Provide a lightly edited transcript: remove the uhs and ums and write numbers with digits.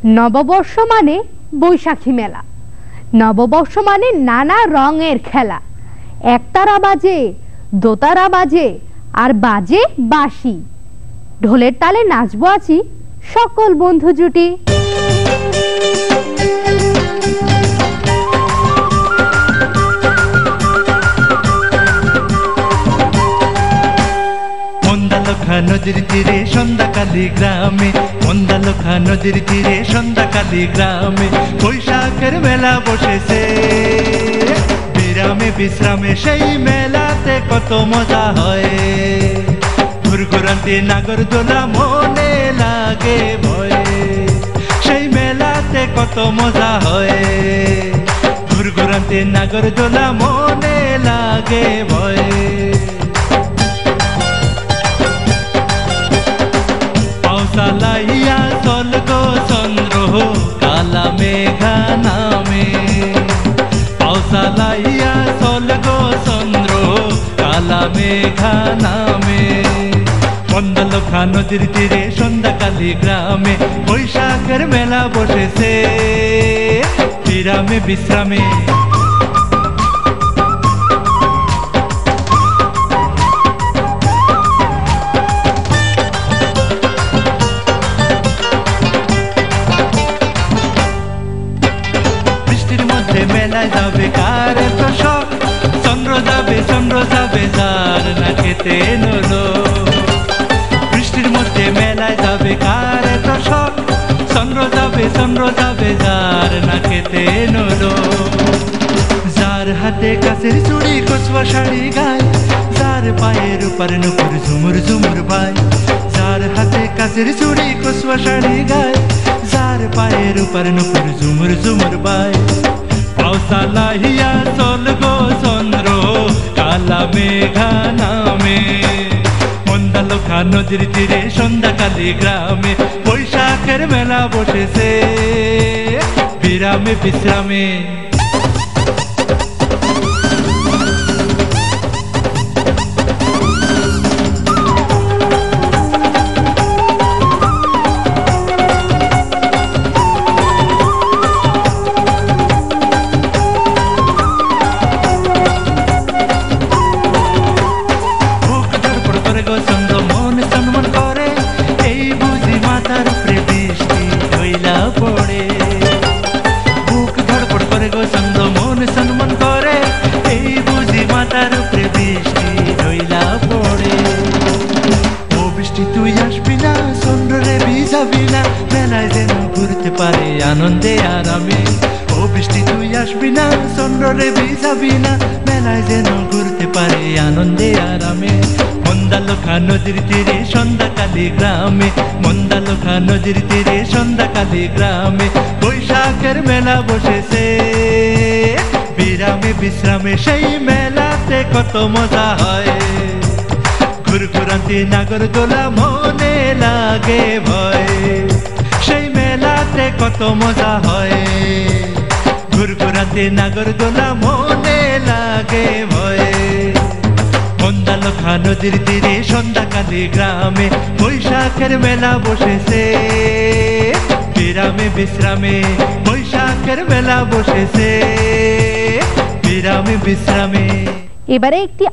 নববর্ষ মানে বৈশাখী মেলা, নববর্ষ মানে নানা রঙের খেলা। একতারা বাজে, দোতারা বাজে, আর বাজে বাঁশি। ঢোলের তালে নাচবো আছি সকল বন্ধু জুটি। মন্দালখা নদীর তীরে সন্ধ্যাকালী গ্রামে, মন্দালখা নদীর তীরে সন্ধ্যাকালী গ্রামে বৈশাখের মেলা বসেছে। বিরামে বিশ্রামে সেই মেলাতে কত মজা হয়। ঘুরঘুরান্তি নাগরদোলা মনে লাগে ভয়ে, সেই মেলাতে কত মজা হয়। ঘুরঘুরান্তি নাগরদোলা মনে লাগে ভয়ে। পাউসালাইয়া চল গো চন্দ্র কালা মেঘা নামে, পাউসালাইয়া চল গো চন্দ্র কালা মেঘা নামে। মন্দালখা নদীর তীরে সন্ধ্যাকালী গ্রামে বৈশাখের মেলা বসেছে। বিরামে বিশ্রামে মেলায় যাবে কার তো শখ, চন্দ্র যাবে যার না খেতে নলো। বৃষ্টির মধ্যে মেলায় যাবে কার তো শখ, চন্দ্র যাবে যার না খেতে নলো। যার হাতে কাছের চুড়ি কচুয়া শাড়ি গায়, যার পায়ের উপর নুপুর ঝুমুর ঝুমুর বাই। যার হাতে কাছের চুড়ি কচুয়া শাড়ি গায়, যার পায়ের উপর নুপুর ঝুমুর ঝুমুর বাই। পাউসালাইয়া চল গো চন্দ্র কালা মেঘা নামে। মন্দালখা নদীর তীরে সন্ধ্যাকালী গ্রামে বৈশাখের মেলা বসেছে। বিরামে বিশ্রামে চন্দ্র মন সম্মান করে, এই বুঝি মাথার উপরে বৃষ্টি হইলা পড়ে। বুক ধড়পড় করে গো চন্দ্র মন সম্মান করে, এই বুঝি মাথার উপরে বৃষ্টি হইলা পড়ে। ও বৃষ্টি তুই আসবি না, চন্দ্র রে ভিজাবি না, মেলায় যেন ঘুরতে পারে আনন্দে আরামে। ও বৃষ্টি তুই আসবি না, চন্দ্র রে ভিজাবি না, মেলায় যেন ঘুরতে পারে আনন্দে আরামে। মন্দালখা নদীর তীরে সন্ধ্যাকালী গ্রামে, মন্দালখা নদীর তীরে সন্ধ্যাকালী গ্রামে বৈশাখের মেলা বসেছে। বিরামে বিশ্রামে সেই মেলাতে কত মজা হয়। ঘুরঘুরান্তি নাগরদোলা মনে লাগে ভয়, সেই মেলাতে কত মজা হয়। ঘুরঘুরান্তি নাগরদোলা মনে লাগে ভয়। মন্দালখা নদীর তীরে সন্ধ্যাকালী গ্রামে বৈশাখের মেলা বসেছে। বিরামে বিশ্রামে বৈশাখের মেলা বসেছে। বিরামে বিশ্রামে এবারে একটি